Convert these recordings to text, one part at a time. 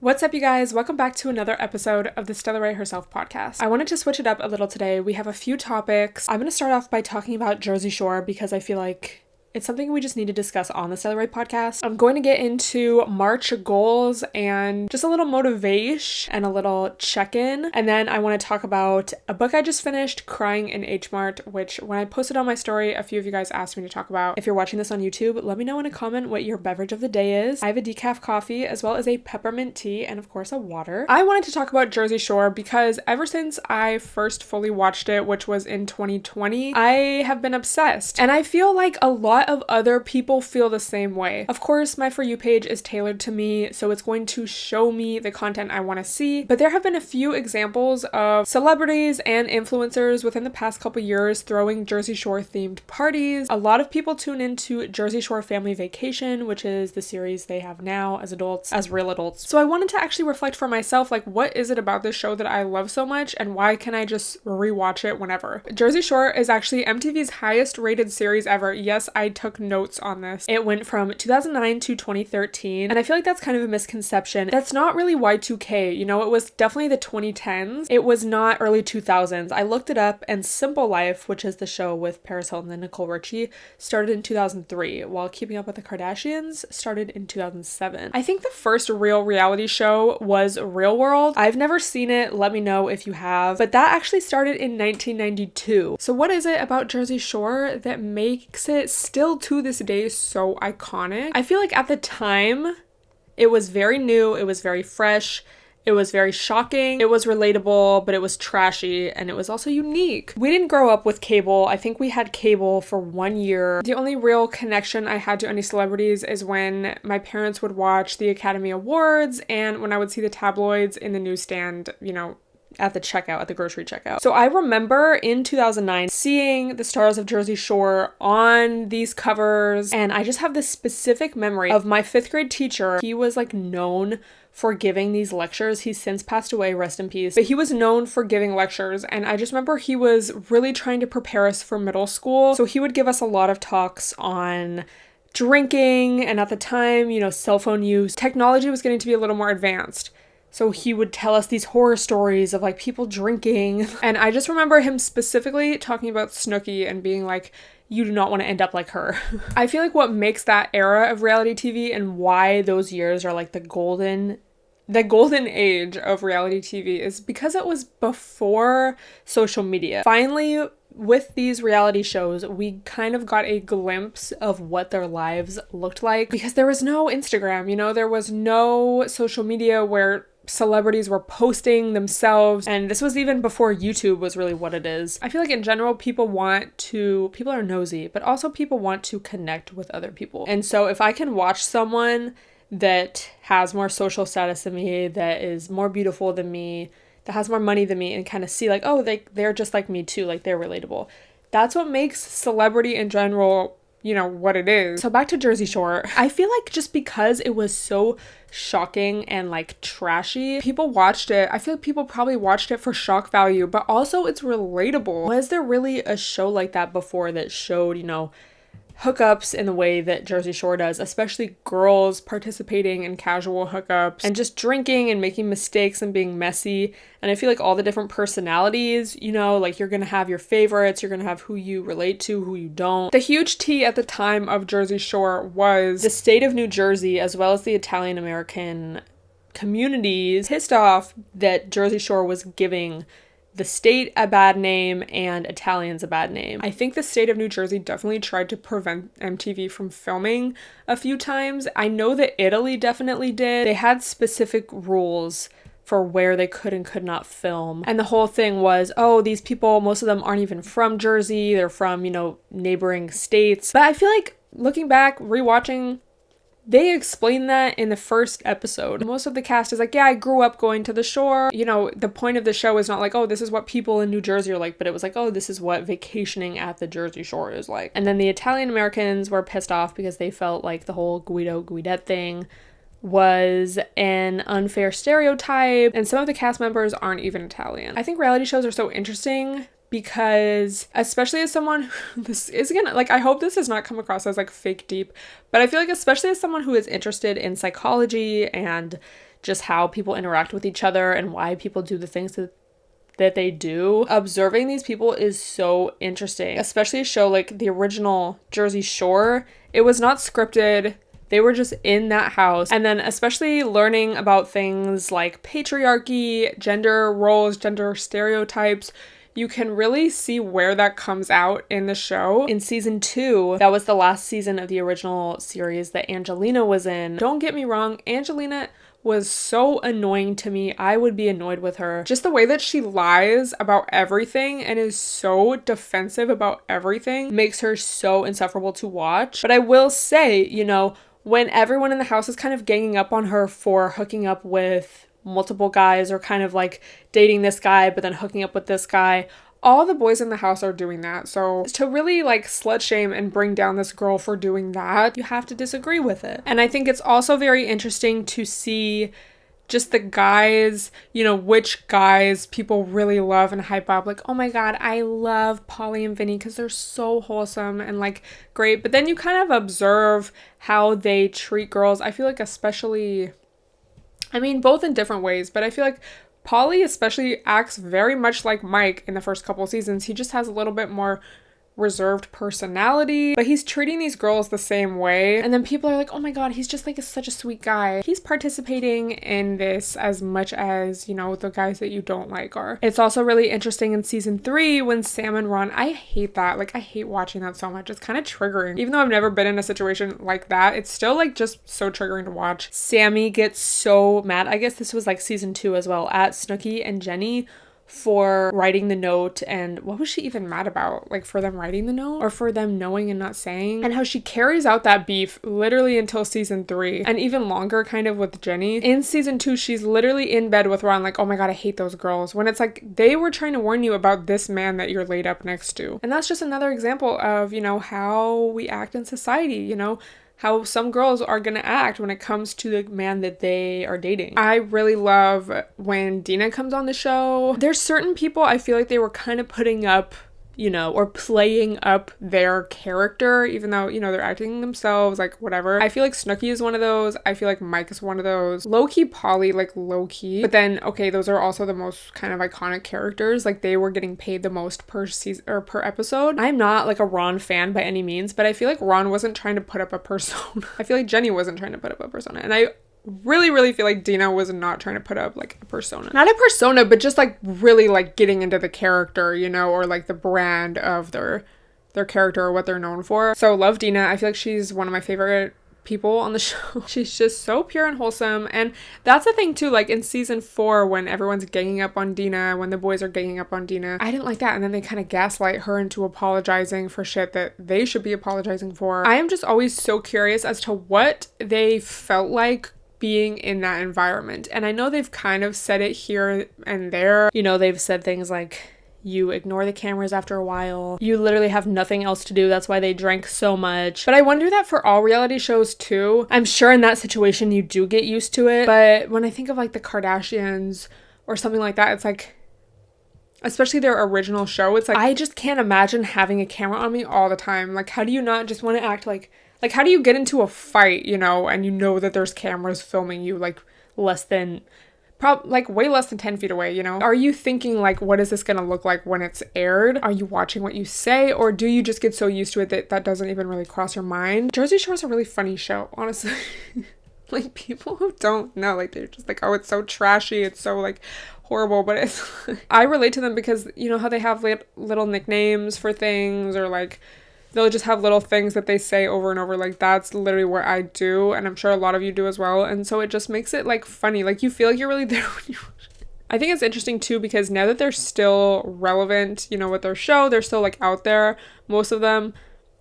What's up, you guys? Welcome back to another episode of the Stella Herself podcast. I wanted to switch it up a little today. We have a few topics. I'm going to start off by talking about Jersey Shore because I feel like it's something we just need to discuss on the Stella podcast. I'm going to get into March goals and just a little motivation and a little check-in. And then I want to talk about a book I just finished, Crying in H Mart, which when I posted on my story, a few of you guys asked me to talk about. If you're watching this on YouTube, let me know in a comment what your beverage of the day is. I have a decaf coffee as well as a peppermint tea and of course a water. I wanted to talk about Jersey Shore because ever since I first fully watched it, which was in 2020, I have been obsessed. And I feel like a lot of other people feel the same way. Of course, my For You page is tailored to me, so it's going to show me the content I want to see, but there have been a few examples of celebrities and influencers within the past couple years throwing Jersey Shore themed parties. A lot of people tune into Jersey Shore Family Vacation, which is the series they have now as adults, as real adults. So I wanted to actually reflect for myself, like, what is it about this show that I love so much and why can I just rewatch it whenever? Jersey Shore is actually MTV's highest rated series ever. Yes, I took notes on this. It went from 2009 to 2013, and I feel like that's kind of a misconception. That's not really Y2K, you know, it was definitely the 2010s. It was not early 2000s. I looked it up, and Simple Life, which is the show with Paris Hilton and Nicole Richie, started in 2003, while Keeping Up with the Kardashians started in 2007. I think the first real reality show was Real World. I've never seen it, let me know if you have, but that actually started in 1992. So what is it about Jersey Shore that makes it still to this day so iconic? I feel like at the time it was very new, it was very fresh, it was very shocking, it was relatable, but it was trashy, and it was also unique. We didn't grow up with cable. I think we had cable for 1 year. The only real connection I had to any celebrities is when my parents would watch the Academy Awards and when I would see the tabloids in the newsstand, you know, at the checkout, at the grocery checkout. So I remember in 2009 seeing the stars of Jersey Shore on these covers, and I just have this specific memory of my 5th grade teacher. He was like known for giving these lectures. He's since passed away, rest in peace, but he was known for giving lectures, and I just remember he was really trying to prepare us for middle school. So he would give us a lot of talks on drinking, and at the time, you know, cell phone use. Technology was getting to be a little more advanced. So he would tell us these horror stories of like people drinking. And I just remember him specifically talking about Snooki and being like, you do not want to end up like her. I feel like what makes that era of reality TV and why those years are like the golden age of reality TV is because it was before social media. Finally, with these reality shows, we kind of got a glimpse of what their lives looked like because there was no Instagram, you know, there was no social media where celebrities were posting themselves, and this was even before YouTube was really what it is. I feel like in general people are nosy, but also people want to connect with other people. And so if I can watch someone that has more social status than me, that is more beautiful than me, that has more money than me, and kind of see like, oh, they're just like me too, like they're relatable. That's what makes celebrity in general, you know, what it is. So back to Jersey Shore. I feel like just because it was so shocking and like trashy, people watched it. I feel like people probably watched it for shock value, but also it's relatable. Was there really a show like that before that showed, you know, hookups in the way that Jersey Shore does, especially girls participating in casual hookups and just drinking and making mistakes and being messy? And I feel like all the different personalities, you know, like you're gonna have your favorites, you're gonna have who you relate to, who you don't. The huge tea at the time of Jersey Shore was the state of New Jersey as well as the Italian American communities pissed off that Jersey Shore was giving the state a bad name and Italians a bad name. I think the state of New Jersey definitely tried to prevent MTV from filming a few times. I know that Italy definitely did. They had specific rules for where they could and could not film. And the whole thing was, oh, these people, most of them aren't even from Jersey. They're from, you know, neighboring states. But I feel like looking back, rewatching, they explain that in the first episode. Most of the cast is like, yeah, I grew up going to the shore. You know, the point of the show is not like, oh, this is what people in New Jersey are like, but it was like, oh, this is what vacationing at the Jersey Shore is like. And then the Italian Americans were pissed off because they felt like the whole Guidette thing was an unfair stereotype, and some of the cast members aren't even Italian. I think reality shows are so interesting because, especially as someone who, this is gonna, like, I hope this does not come across as like fake deep, but I feel like especially as someone who is interested in psychology and just how people interact with each other and why people do the things that they do. Observing these people is so interesting, especially a show like the original Jersey Shore. It was not scripted. They were just in that house. And then especially learning about things like patriarchy, gender roles, gender stereotypes, you can really see where that comes out in the show. In season 2, that was the last season of the original series that Angelina was in. Don't get me wrong, Angelina was so annoying to me. I would be annoyed with her. Just the way that she lies about everything and is so defensive about everything makes her so insufferable to watch. But I will say, you know, when everyone in the house is kind of ganging up on her for hooking up with multiple guys or kind of like dating this guy but then hooking up with this guy, all the boys in the house are doing that. So to really like slut shame and bring down this girl for doing that, you have to disagree with it. And I think it's also very interesting to see just the guys, you know, which guys people really love and hype up. Like, oh my god, I love Polly and Vinny because they're so wholesome and like great. But then you kind of observe how they treat girls. I feel like especially, I mean, both in different ways, but I feel like Polly especially acts very much like Mike in the first couple seasons. He just has a little bit more reserved personality, but he's treating these girls the same way. And then people are like, oh my god, he's just like such a sweet guy. He's participating in this as much as, you know, the guys that you don't like are. It's also really interesting in season 3 when Sam and Ron, I hate that. Like, I hate watching that so much. It's kind of triggering. Even though I've never been in a situation like that, it's still like just so triggering to watch. Sammy gets so mad. I guess this was like season 2 as well, at Snooki and Jenny for writing the note. And what was she even mad about? Like, for them writing the note or for them knowing and not saying? And how she carries out that beef literally until season 3 and even longer kind of with Jenny. In season 2, she's literally in bed with Ron like, oh my god, I hate those girls, when it's like they were trying to warn you about this man that you're laid up next to. And that's just another example of, you know, how we act in society, you know, how some girls are gonna act when it comes to the man that they are dating. I really love when Dina comes on the show. There's certain people I feel like they were kind of putting up, you know, or playing up their character, even though, you know, they're acting themselves, like whatever. I feel like Snooki is one of those. I feel like Mike is one of those. Low-key Polly, like low-key. But then, okay, those are also the most kind of iconic characters. Like, they were getting paid the most per season or per episode. I'm not like a Ron fan by any means, but I feel like Ron wasn't trying to put up a persona. I feel like Jenny wasn't trying to put up a persona. And I really feel like Dina was not trying to put up like a persona. Not a persona, but just like really like getting into the character, you know, or like the brand of their character or what they're known for. So love Dina. I feel like she's one of my favorite people on the show. She's just so pure and wholesome. And that's the thing too, like in season 4 when everyone's ganging up on Dina, when the boys are ganging up on Dina, I didn't like that. And then they kind of gaslight her into apologizing for shit that they should be apologizing for. I am just always so curious as to what they felt like being in that environment. And I know they've kind of said it here and there. You know, they've said things like, you ignore the cameras after a while. You literally have nothing else to do. That's why they drank so much. But I wonder that for all reality shows too. I'm sure in that situation you do get used to it. But when I think of like the Kardashians or something like that, it's like, especially their original show, it's like, I just can't imagine having a camera on me all the time. Like, how do you not just want to act like how do you get into a fight, you know, and you know that there's cameras filming you like way less than 10 feet away, you know? Are you thinking like, what is this gonna look like when it's aired? Are you watching what you say? Or do you just get so used to it that that doesn't even really cross your mind? Jersey Shore is a really funny show, honestly. Like, people who don't know, like, they're just like, oh, it's so trashy, it's so like horrible, but it's I relate to them because, you know how they have like little nicknames for things, or like they'll just have little things that they say over and over. Like, that's literally what I do, and I'm sure a lot of you do as well. And so it just makes it like funny. Like, you feel like you're really there when you watch it. I think it's interesting too because now that they're still relevant, you know, with their show, they're still like out there, most of them,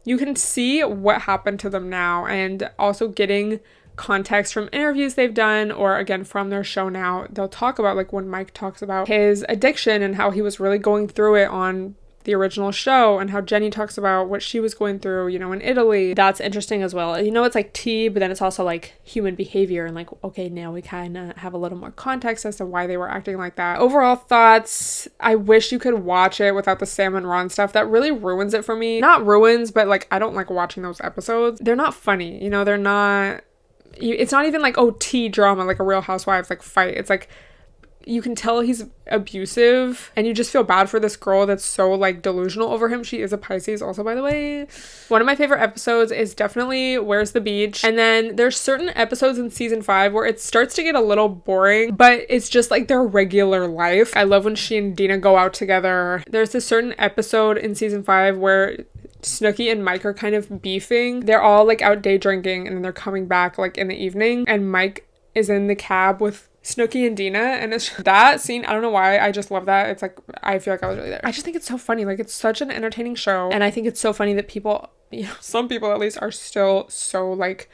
you can see what happened to them now, and also getting context from interviews they've done, or again from their show now. They'll talk about like when Mike talks about his addiction and how he was really going through it on the original show, and how Jenny talks about what she was going through, you know, in Italy. That's interesting as well. You know, it's like tea, but then it's also like human behavior, and like, okay, now we kind of have a little more context as to why they were acting like that. Overall thoughts, I wish you could watch it without the Sam and Ron stuff. That really ruins it for me. Not ruins, but like, I don't like watching those episodes. They're not funny, you know, they're not it's not even like, oh, tea drama, like a Real Housewives, like fight. It's like, you can tell he's abusive and you just feel bad for this girl that's so like delusional over him. She is a Pisces also, by the way. One of my favorite episodes is definitely Where's the Beach? And then there's certain episodes in season 5 where it starts to get a little boring, but it's just like their regular life. I love when she and Dina go out together. There's this certain episode in season 5 where Snooki and Mike are kind of beefing. They're all like out day drinking and then they're coming back like in the evening, and Mike is in the cab with Snooki and Dina, and it's that scene, I don't know why, I just love that. It's like, I feel like I was really there. I just think it's so funny. Like, it's such an entertaining show, and I think it's so funny that people, you know, some people at least, are still so like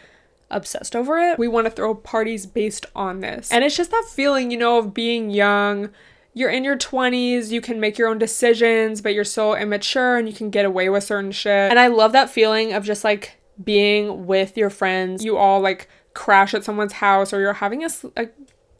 obsessed over it. We want to throw parties based on this, and it's just that feeling, you know, of being young. You're in your 20s, you can make your own decisions, but you're so immature and you can get away with certain shit. And I love that feeling of just like being with your friends. You all like crash at someone's house, or you're having a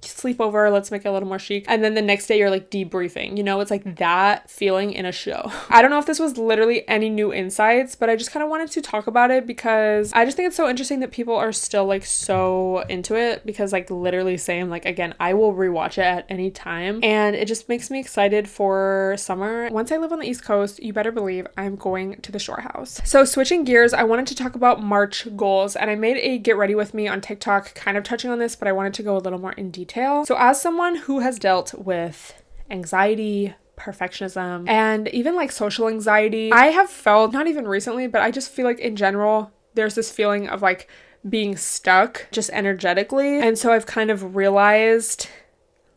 sleepover, let's make it a little more chic, and then the next day you're like debriefing, you know, it's like that feeling in a show. I don't know if this was literally any new insights, but I just kind of wanted to talk about it because I just think it's so interesting that people are still like so into it, because like literally same, like again, I will rewatch it at any time, and it just makes me excited for summer. Once I live on the East Coast, you better believe I'm going to the shore house. So switching gears, I wanted to talk about March goals, and I made a get ready with me on TikTok kind of touching on this, but I wanted to go a little more in detail. So as someone who has dealt with anxiety, perfectionism, and even like social anxiety, I have felt, not even recently, but I just feel like in general, there's this feeling of like being stuck just energetically. And so I've kind of realized,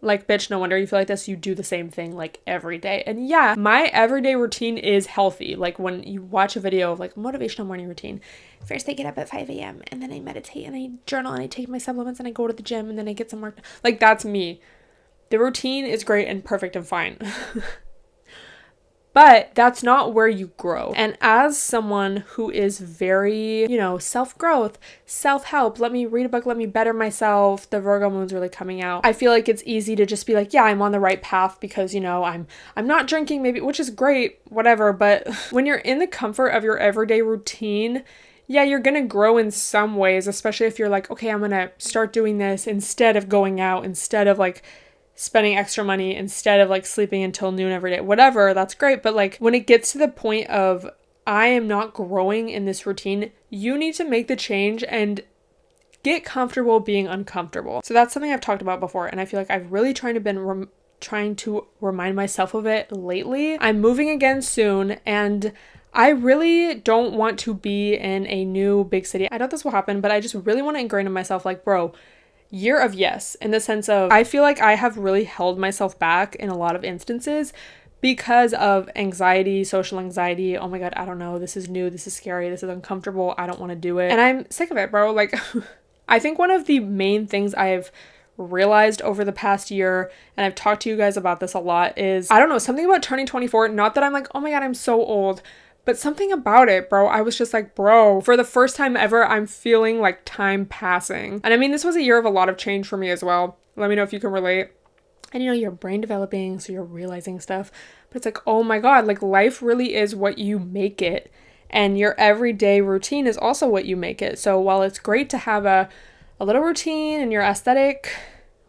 like, bitch, no wonder you feel like this. You do the same thing like every day. And yeah, my everyday routine is healthy. Like when you watch a video of like motivational morning routine, first I get up at 5 a.m. and then I meditate and I journal and I take my supplements and I go to the gym and then I get some work. Like, that's me. The routine is great and perfect and fine. But that's not where you grow. And as someone who is very, you know, self-growth, self-help, let me read a book, let me better myself, the Virgo moon's really coming out, I feel like it's easy to just be like, yeah, I'm on the right path because, you know, I'm not drinking maybe, which is great, whatever. But when you're in the comfort of your everyday routine, yeah, you're gonna grow in some ways, especially if you're like, okay, I'm gonna start doing this instead of going out, instead of like spending extra money, instead of like sleeping until noon every day, whatever, that's great. But like when it gets to the point of I am not growing in this routine, you need to make the change and get comfortable being uncomfortable. So that's something I've talked about before, and I feel like I've really trying to remind myself of it lately. I'm moving again soon, and I really don't want to be in a new big city. I know this will happen, but I just really want to ingrain in myself, like, bro, year of yes, in the sense of I feel like I have really held myself back in a lot of instances because of anxiety, social anxiety. Oh my God, I don't know. This is new. This is scary. This is uncomfortable. I don't want to do it. And I'm sick of it, bro. Like, I think one of the main things I've realized over the past year, and I've talked to you guys about this a lot, is, I don't know, something about turning 24. Not that I'm like, oh my God, I'm so old. But something about it, bro, I was just like, bro, for the first time ever, I'm feeling like time passing. And I mean, this was a year of a lot of change for me as well. Let me know if you can relate. And you know, your brain developing, so you're realizing stuff. But it's like, oh my God, like life really is what you make it. And your everyday routine is also what you make it. So while it's great to have a little routine and your aesthetic,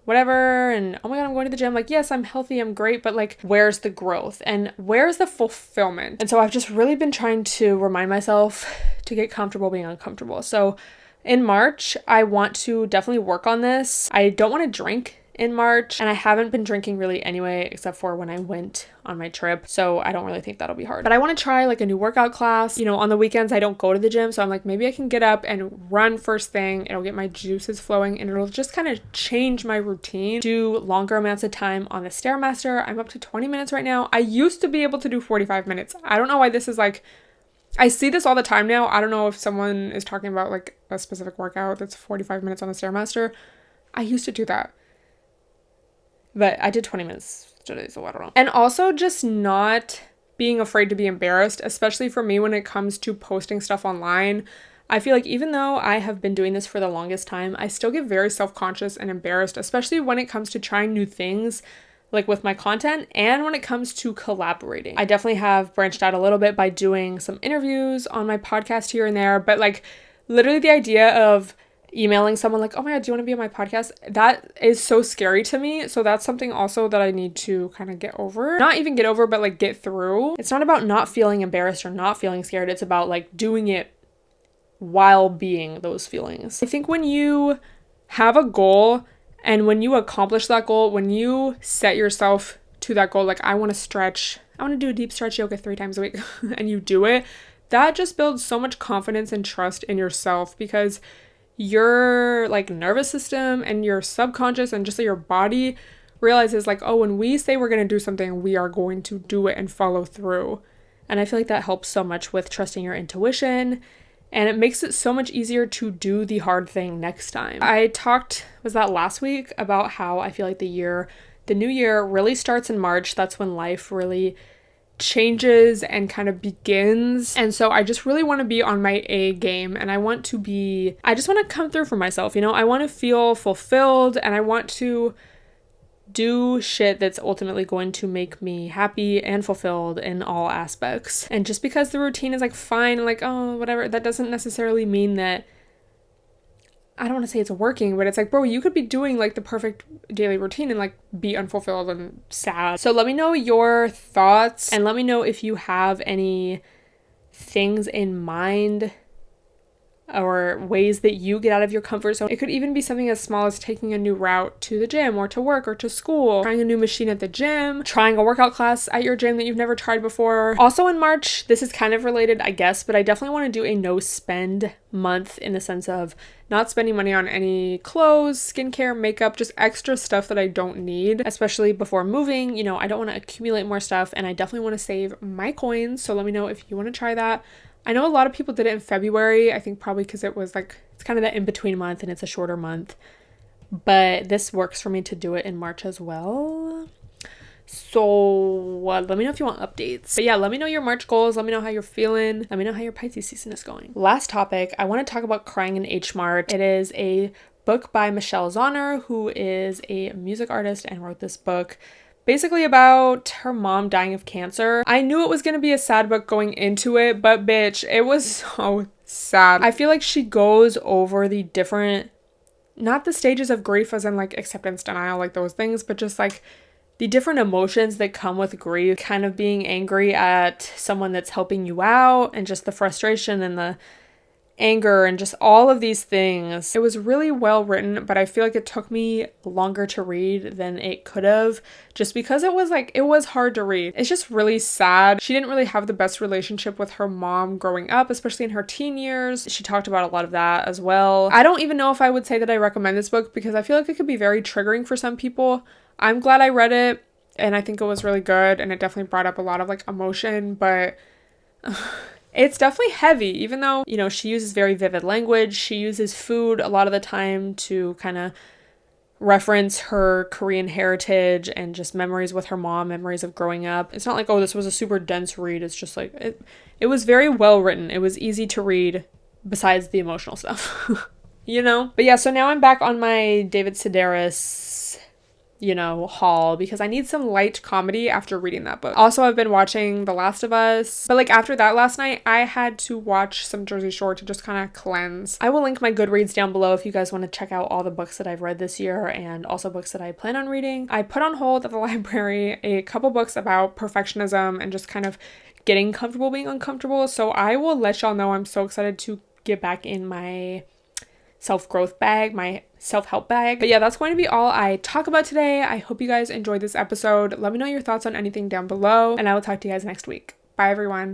whatever, and oh my God, I'm going to the gym, like, yes, I'm healthy, I'm great, but like, where's the growth and where's the fulfillment? And so I've just really been trying to remind myself to get comfortable being uncomfortable. So in March, I want to definitely work on this. I don't want to drink in March, and I haven't been drinking really anyway, except for when I went on my trip, so I don't really think that'll be hard. But I want to try like a new workout class. You know, on the weekends I don't go to the gym, so I'm like, maybe I can get up and run first thing. It'll get my juices flowing and it'll just kind of change my routine. Do longer amounts of time on the Stairmaster. I'm up to 20 minutes right now. I used to be able to do 45 minutes. I don't know why this is like, I see this all the time now. I don't know if someone is talking about like a specific workout that's 45 minutes on the Stairmaster. I used to do that, but I did 20 minutes today, so I don't know. And also just not being afraid to be embarrassed, especially for me when it comes to posting stuff online. I feel like even though I have been doing this for the longest time, I still get very self-conscious and embarrassed, especially when it comes to trying new things, like with my content, and when it comes to collaborating. I definitely have branched out a little bit by doing some interviews on my podcast here and there, but like literally the idea of emailing someone like, oh my God, do you want to be on my podcast? That is so scary to me. So that's something also that I need to kind of get over. Not even get over, but like get through. It's not about not feeling embarrassed or not feeling scared. It's about like doing it while being those feelings. I think when you have a goal and when you accomplish that goal, when you set yourself to that goal, like I want to stretch, I want to do a deep stretch yoga 3 times a week and you do it, that just builds so much confidence and trust in yourself because your like nervous system and your subconscious and just like your body realizes like, oh, when we say we're going to do something, we are going to do it and follow through. And I feel like that helps so much with trusting your intuition, and it makes it so much easier to do the hard thing next time. I talked, was that last week, about how I feel like the new year really starts in March. That's when life really changes and kind of begins. And so I just really want to be on my A game, and I just want to come through for myself, I want to feel fulfilled, and I want to do shit that's ultimately going to make me happy and fulfilled in all aspects. And just because the routine is like fine, like, oh, whatever, that doesn't necessarily mean that, I don't want to say it's working, but it's like, bro, you could be doing like the perfect daily routine and like be unfulfilled and sad. So let me know your thoughts, and let me know if you have any things in mind or ways that you get out of your comfort zone. It could even be something as small as taking a new route to the gym or to work or to school, trying a new machine at the gym, trying a workout class at your gym that you've never tried before. Also in March, this is kind of related, I guess, but I definitely want to do a no spend month in the sense of not spending money on any clothes, skincare, makeup, just extra stuff that I don't need, especially before moving. I don't want to accumulate more stuff, and I definitely want to save my coins. So let me know if you want to try that. I know a lot of people did it in February, I think probably because it was like, it's kind of that in-between month and it's a shorter month, but this works for me to do it in March as well. So let me know if you want updates. But yeah, let me know your March goals. Let me know how you're feeling. Let me know how your Pisces season is going. Last topic, I want to talk about Crying in H Mart. It is a book by Michelle Zauner, who is a music artist and wrote this book basically about her mom dying of cancer. I knew it was going to be a sad book going into it, but bitch, it was so sad. I feel like she goes over the different, not the stages of grief as in like acceptance, denial, like those things, but just like the different emotions that come with grief, kind of being angry at someone that's helping you out, and just the frustration and the anger and just all of these things. It was really well written, but I feel like it took me longer to read than it could have, just because it was hard to read. It's just really sad. She didn't really have the best relationship with her mom growing up, especially in her teen years. She talked about a lot of that as well. I don't even know if I would say that I recommend this book because I feel like it could be very triggering for some people. I'm glad I read it, and I think it was really good, and it definitely brought up a lot of like emotion, but it's definitely heavy, even though, she uses very vivid language. She uses food a lot of the time to kind of reference her Korean heritage and just memories with her mom, memories of growing up. It's not like, oh, this was a super dense read. It's just like, it was very well written. It was easy to read besides the emotional stuff, But yeah, so now I'm back on my David Sedaris haul because I need some light comedy after reading that book. Also, I've been watching The Last of Us, but like after that last night, I had to watch some Jersey Shore to just kind of cleanse. I will link my Goodreads down below if you guys want to check out all the books that I've read this year and also books that I plan on reading. I put on hold at the library a couple books about perfectionism and just kind of getting comfortable being uncomfortable. So I will let y'all know I'm so excited to get back in my self-growth bag, my self-help bag. But yeah, that's going to be all I talk about today. I hope you guys enjoyed this episode. Let me know your thoughts on anything down below, and I will talk to you guys next week. Bye, everyone.